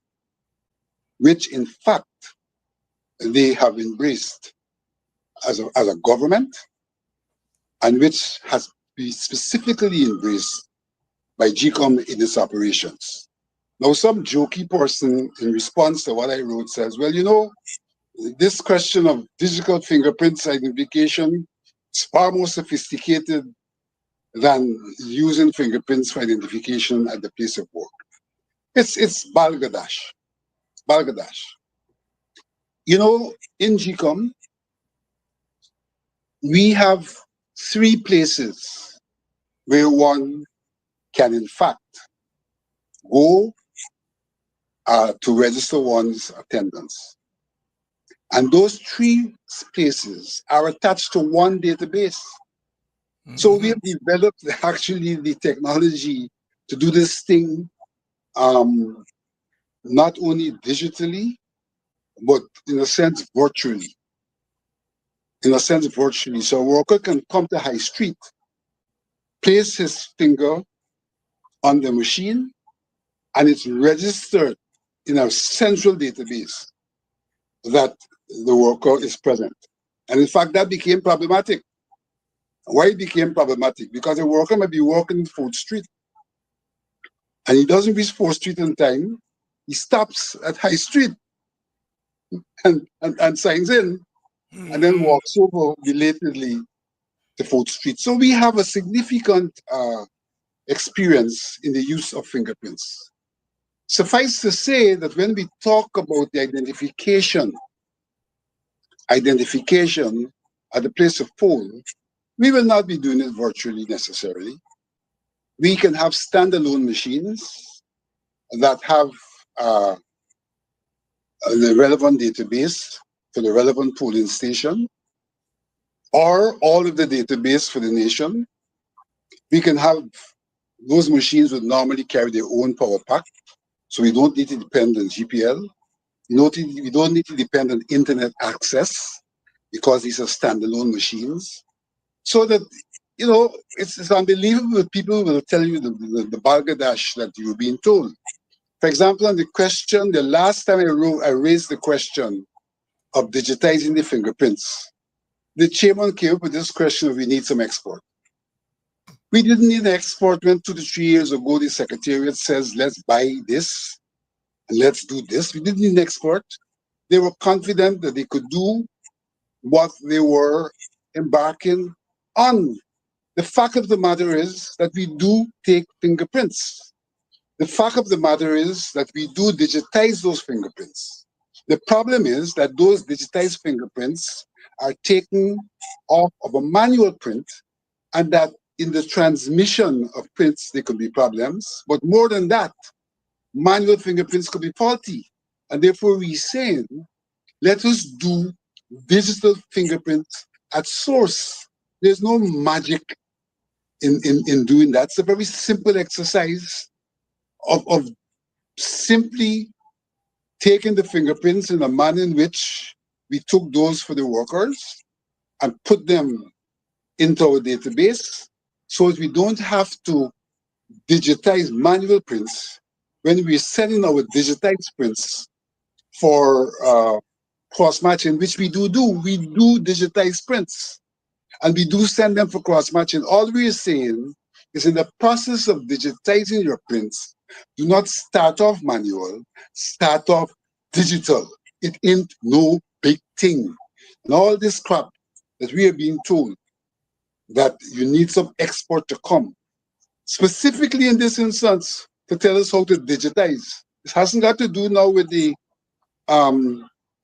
which in fact they have embraced as a government, and which has been specifically embraced by GECOM in its operations. Now, some jokey person in response to what I wrote says, well, you know, this question of digital fingerprints identification is far more sophisticated than using fingerprints for identification at the place of work. It's balgadash. Balgadash. You know, in GECOM, we have 3 places where one can, in fact, go to register one's attendance. And those 3 places are attached to one database. Mm-hmm. So we have developed actually the technology to do this thing not only digitally, but in a sense virtually. In a sense virtually. So a worker can come to High Street, place his finger on the machine, and it's registered in a central database that the worker is present. And in fact, that became problematic. Why it became problematic? Because a worker may be working in 4th Street and he doesn't reach 4th Street in time. He stops at High Street and signs in and then walks over belatedly to 4th Street. So we have a significant experience in the use of fingerprints. Suffice to say that when we talk about the identification at the place of poll, we will not be doing it virtually necessarily. We can have standalone machines that have the relevant database for the relevant polling station, or all of the database for the nation. We can have those machines would normally carry their own power pack, so we don't need to depend on GPL. We don't need to depend on internet access because these are standalone machines. So that, it's unbelievable that people will tell you the balderdash that you're being told. For example, on the question, the last time I raised the question of digitizing the fingerprints, the chairman came up with this question of we need some export. We didn't need an export when 2 to 3 years ago the secretariat says let's buy this and let's do this. We didn't need an export. They were confident that they could do what they were embarking on. The fact of the matter is that we do take fingerprints. The fact of the matter is that we do digitize those fingerprints. The problem is that those digitized fingerprints are taken off of a manual print, and that in the transmission of prints, there could be problems. But more than that, manual fingerprints could be faulty. And therefore, we're saying, let us do digital fingerprints at source. There's no magic in doing that. It's a very simple exercise of simply taking the fingerprints in a manner in which we took those for the workers and put them into our database, so that we don't have to digitize manual prints when we're sending our digitized prints for cross-matching, which we do. We do digitize prints, and we do send them for cross-matching. All we're saying is, in the process of digitizing your prints, do not start off manual, start off digital. It ain't no big thing. And all this crap that we are being told that you need some export to come, specifically in this instance, to tell us how to digitize. This hasn't got to do now with the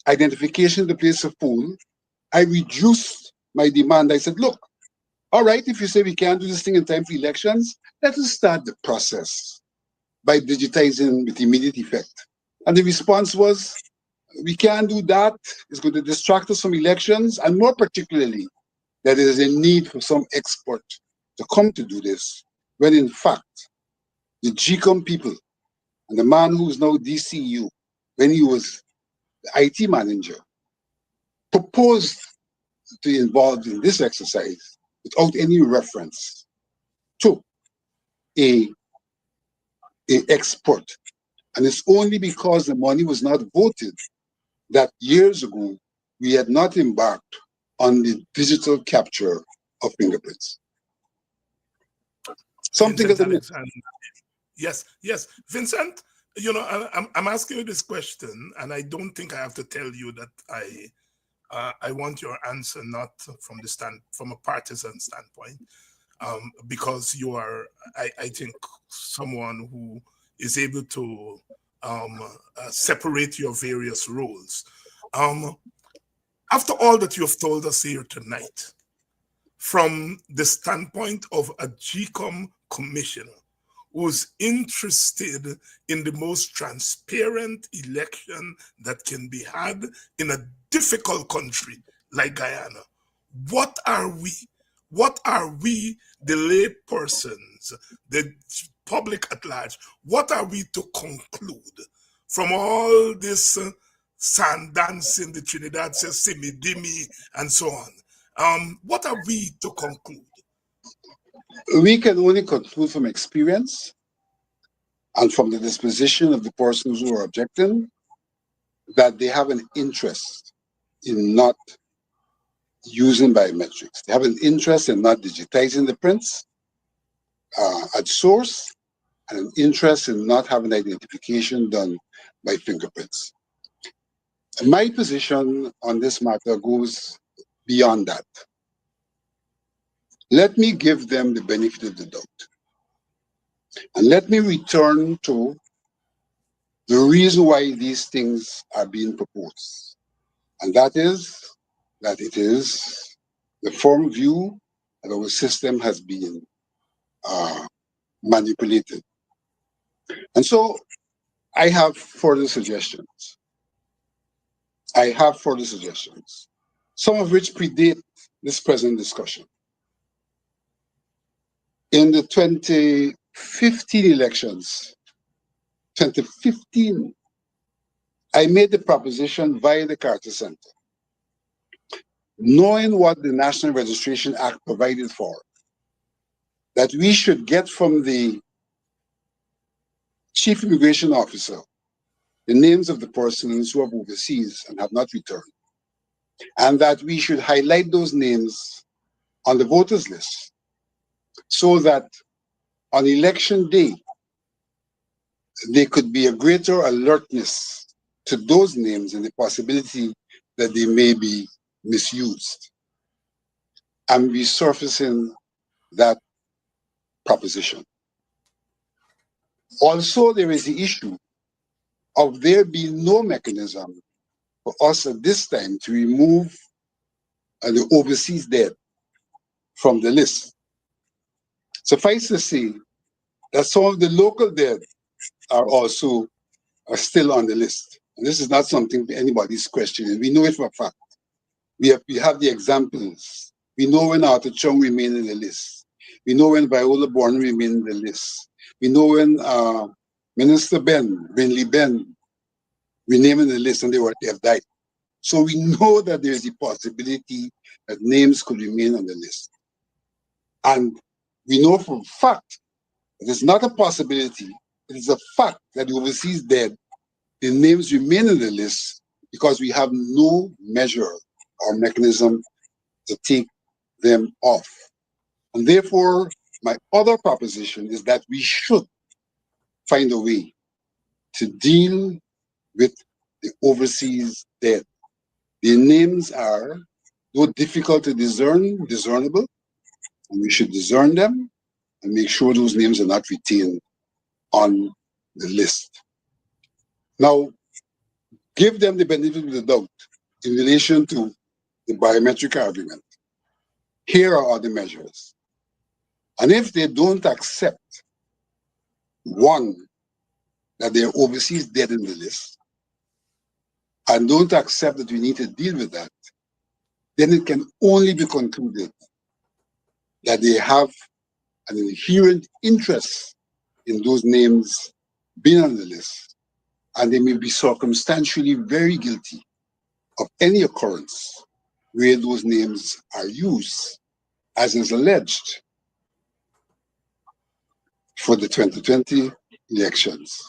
identification of the place of pool. I reduced my demand. I said, look, all right, if you say we can't do this thing in time for elections, let us start the process by digitizing with immediate effect. And the response was, we can't do that. It's going to distract us from elections, and more particularly, that there is a need for some export to come to do this, when in fact, the GECOM people and the man who is now DCU, when he was the IT manager, proposed to be involved in this exercise without any reference to a export. And it's only because the money was not voted that years ago we had not embarked on the digital capture of fingerprints. Something Vincent as a myth. Alexander. Yes, Vincent. I'm asking you this question, and I don't think I have to tell you that I want your answer not from a partisan standpoint, because you are, I think, someone who is able to separate your various roles. After all that you have told us here tonight, from the standpoint of a GECOM commissioner who's interested in the most transparent election that can be had in a difficult country like Guyana, what are we? What are we, the lay persons, the public at large, what are we to conclude from all this sand dancing, the Trinidad says simi dimi, and so on? What are we to conclude? We can only conclude from experience and from the disposition of the persons who are objecting that they have an interest in not using biometrics. They have an interest in not digitizing the prints at source, and an interest in not having identification done by fingerprints. And my position on this matter goes beyond that. Let me give them the benefit of the doubt. And let me return to the reason why these things are being proposed. And that is that it is the firm view that our system has been manipulated. And so I have further suggestions. Some of which predate this present discussion. In the 2015 elections, 2015, I made the proposition via the Carter Center, knowing what the National Registration Act provided for, that we should get from the Chief Immigration Officer the names of the persons who have overseas and have not returned, and that we should highlight those names on the voters list so that on election day, there could be a greater alertness to those names and the possibility that they may be misused. I'm resurfacing that proposition. Also, there is the issue of there being no mechanism for us at this time to remove the overseas dead from the list. Suffice to say that some of the local dead are still on the list. And this is not something anybody's questioning. We know it for a fact. We have the examples. We know when Arthur Chung remained in the list. We know when Viola Bourne remained in the list. We know when Minister Bentley Ben, renamed in the list and they have died. So we know that there is a possibility that names could remain on the list. And we know for a fact that it's not a possibility, it is a fact that the overseas dead, the names remain in the list because we have no measure or mechanism to take them off. And therefore, my other proposition is that we should find a way to deal with the overseas dead. Their names are, though difficult to discernible, and we should discern them and make sure those names are not retained on the list. Now, give them the benefit of the doubt in relation to the biometric argument. Here are other measures. And if they don't accept, one, that they're overseas dead in the list, and don't accept that we need to deal with that, then it can only be concluded that they have an inherent interest in those names being on the list, and they may be circumstantially very guilty of any occurrence where those names are used, as is alleged for the 2020 elections,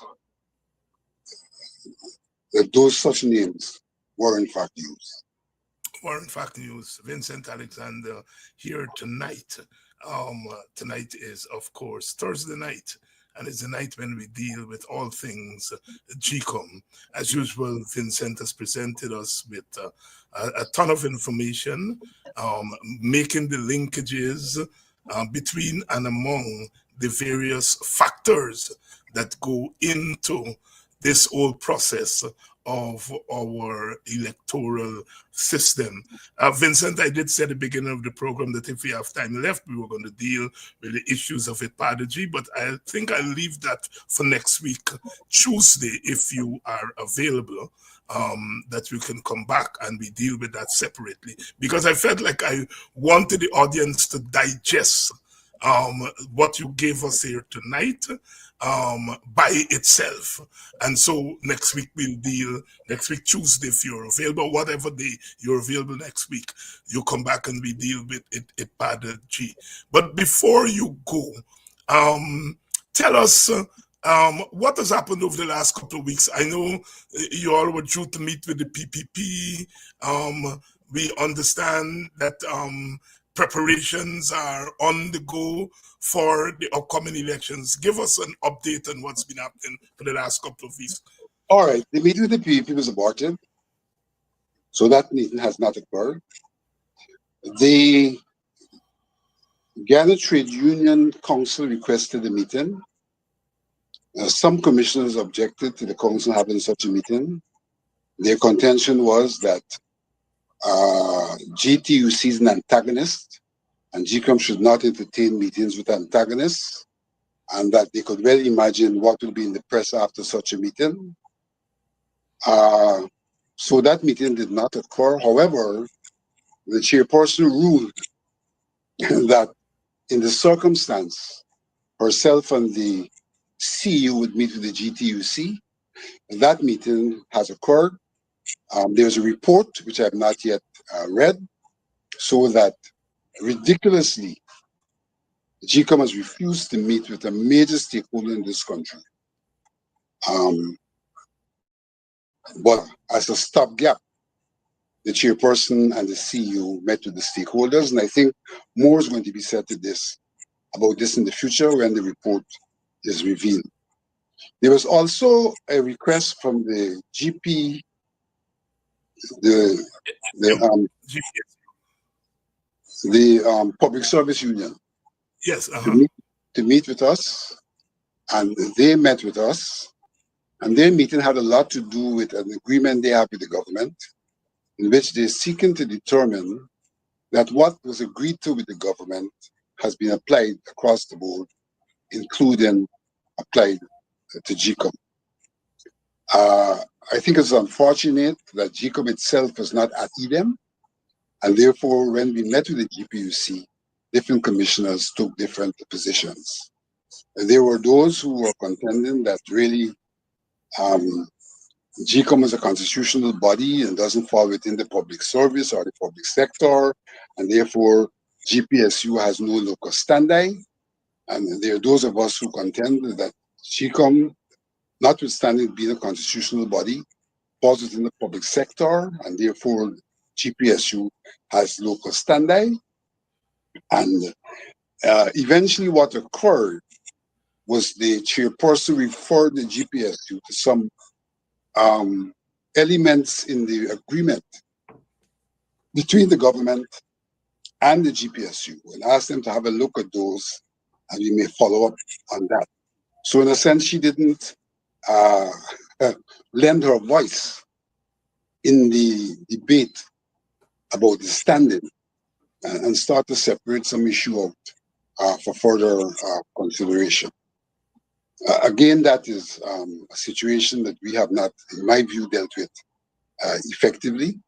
that those such names were in fact used. Were in fact used. Vincent Alexander here tonight. Tonight is, of course, Thursday night, and it's the night when we deal with all things GECOM. As usual, Vincent has presented us with a ton of information, making the linkages between and among the various factors that go into this whole process of our electoral system. Vincent, I did say at the beginning of the program that if we have time left, we were going to deal with the issues of epidemiology, but I think I'll leave that for next week, Tuesday, if you are available, that we can come back and we deal with that separately, because I felt like I wanted the audience to digest what you gave us here tonight by itself. And so next week we'll deal, next week Tuesday if you're available, whatever day you're available next week, you come back and we deal with it part G. But before you go, tell us what has happened over the last couple of weeks. I know you all were due to meet with the PPP. We understand that preparations are on the go for the upcoming elections. Give us an update on what's been happening for the last couple of weeks. All right, the meeting with the PPP was aborted, so that meeting has not occurred. The Ghana Trade Union Council requested a meeting. Some commissioners objected to the council having such a meeting. Their contention was that GTUC is an antagonist, and GECOM should not entertain meetings with antagonists. and that they could well imagine what will be in the press after such a meeting. So that meeting did not occur. However, the chairperson ruled that in the circumstance, herself and the CEO would meet with the GTUC. That meeting has occurred. There's a report, which I have not yet read, so that ridiculously, GECOM has refused to meet with a major stakeholder in this country. But as a stopgap, the chairperson and the CEO met with the stakeholders, and I think more is going to be said about this in the future when the report is revealed. There was also a request from the GP, the Public Service Union, yes, to meet with us, and they met with us, and their meeting had a lot to do with an agreement they have with the government, in which they're seeking to determine that what was agreed to with the government has been applied across the board, including applied to GECOM. I think it's unfortunate that GECOM itself was not at EDEM, and therefore when we met with the GPUC, different commissioners took different positions. And there were those who were contending that really GECOM is a constitutional body and doesn't fall within the public service or the public sector, and therefore GPSU has no locus standi. And there are those of us who contend that GECOM, notwithstanding being a constitutional body, falls within the public sector, and therefore GPSU has locus standi. And eventually what occurred was the chairperson referred the GPSU to some elements in the agreement between the government and the GPSU, and asked them to have a look at those, and we may follow up on that. So in a sense, she didn't lend her voice in the debate about the standing and start to separate some issue out for further consideration. Again, that is a situation that we have not, in my view, dealt with effectively.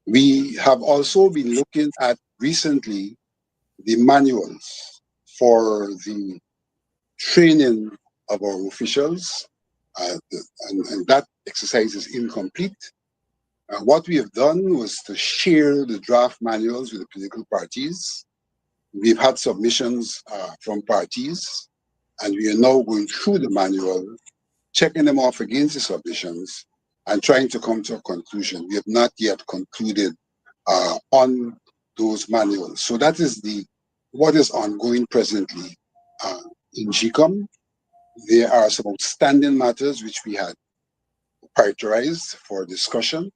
We have also been looking at recently the manuals for the training of our officials, and that exercise is incomplete. What we have done was to share the draft manuals with the political parties. We've had submissions from parties, and we are now going through the manual, checking them off against the submissions, and trying to come to a conclusion. We have not yet concluded on those manuals. So that is what is ongoing presently in GECOM. There are some outstanding matters which we had prioritized for discussion.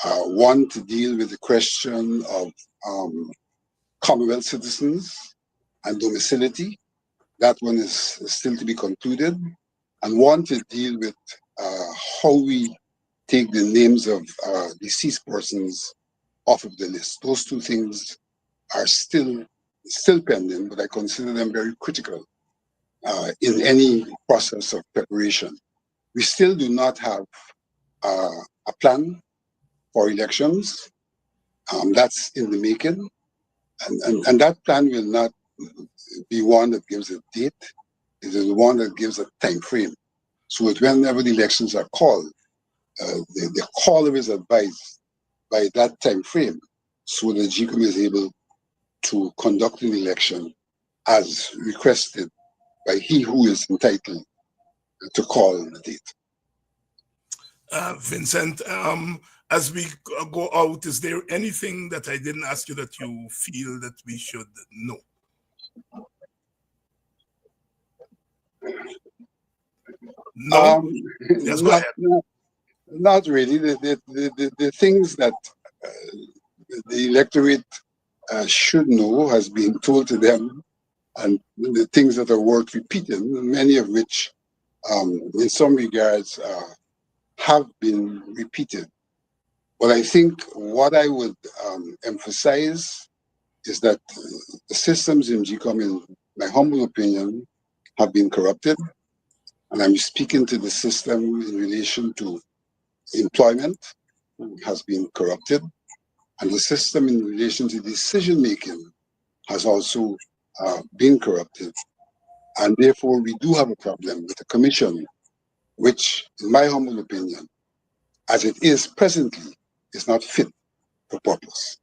One to deal with the question of Commonwealth citizens and domicility. That one is still to be concluded. And one to deal with how we take the names of deceased persons off of the list. Those two things are still pending, but I consider them very critical in any process of preparation. We still do not have a plan for elections. That's in the making, and that plan will not be one that gives a date. It is one that gives a time frame. So that whenever the elections are called, the caller is advised by that time frame, so that GECOM is able to conduct an election as requested by he who is entitled to call the date. Vincent, as we go out, is there anything that I didn't ask you that you feel that we should know? No? Yes, go ahead. Not really. The things that the electorate should know has been told to them, and the things that are worth repeating, many of which in some regards have been repeated. But I think what I would emphasize is that the systems in GECOM my humble opinion, have been corrupted. And I'm speaking to the system in relation to employment has been corrupted. And the system in relation to decision making has also been corrupted. And therefore, we do have a problem with the commission, which, in my humble opinion, as it is presently, is not fit for purpose.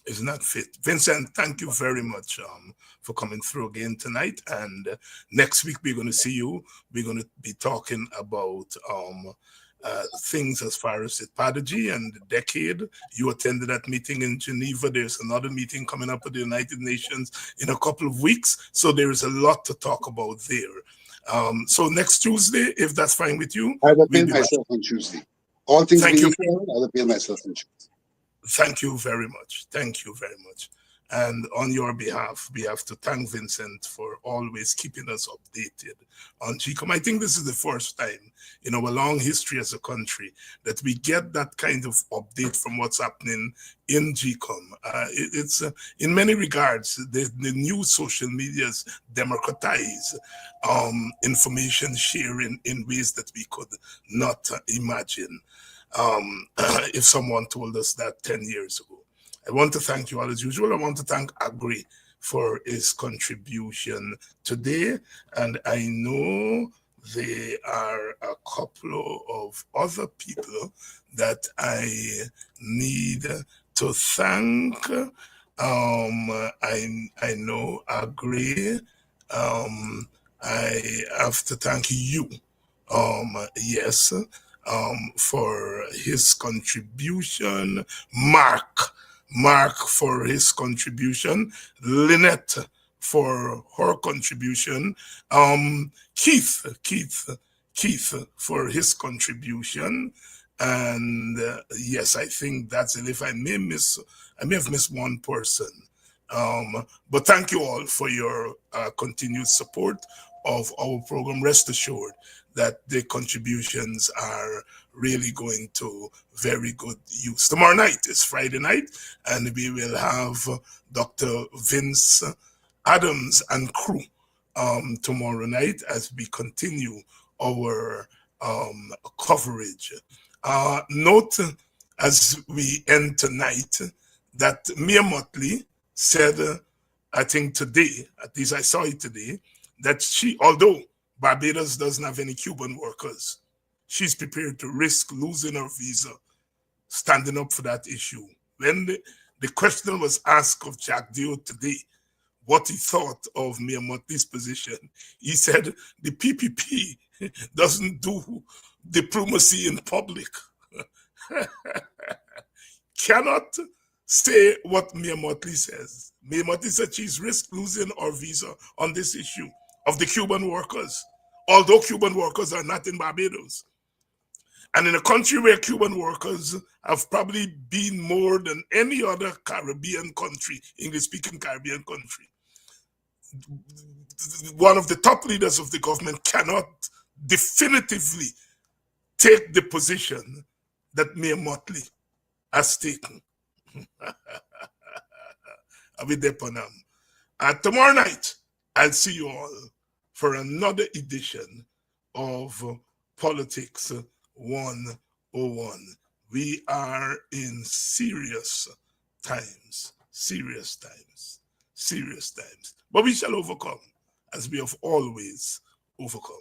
Is not fit. Vincent, thank you very much for coming through again tonight. And next week, we're going to see you. We're going to be talking about things as far as pedagogy and the decade. You attended that meeting in Geneva. There's another meeting coming up at the United Nations in a couple of weeks. So there is a lot to talk about there. So next Tuesday, if that's fine with you. I'll appeal myself on Tuesday. All things being equal, I'll appeal myself on Tuesday. Thank you very much. Thank you very much. And on your behalf, we have to thank Vincent for always keeping us updated on GECOM. I think this is the first time in our long history as a country that we get that kind of update from what's happening in GECOM. It's in many regards, the new social medias democratize information sharing in ways that we could not imagine if someone told us that 10 years ago. I want to thank you all as usual. I want to thank Agri for his contribution today. And I know there are a couple of other people that I need to thank. I know Agri. I have to thank you. Yes. For his contribution, Mark for his contribution, Lynette for her contribution, Keith for his contribution, and yes, I think that's it. If I may have missed one person, but thank you all for your continued support of our program. Rest assured that the contributions are really going to very good use. Tomorrow night is Friday night, and we will have Dr. Vince Adams and crew tomorrow night as we continue our coverage. Note as we end tonight that Mia Motley said, I think today, at least I saw it today, that she, although Barbados doesn't have any Cuban workers, she's prepared to risk losing her visa, standing up for that issue. When the question was asked of Jack Dio today, what he thought of Mia Motley's position, he said the PPP doesn't do diplomacy in public. Cannot say what Mia Motley says. Mia Motley said she's risked losing her visa on this issue of the Cuban workers, although Cuban workers are not in Barbados. And in a country where Cuban workers have probably been more than any other Caribbean country, English-speaking Caribbean country, one of the top leaders of the government cannot definitively take the position that Mia Motley has taken. I'll be there for them. And tomorrow night, I'll see you all for another edition of Politics 101. We are in serious times. But we shall overcome, as we have always overcome.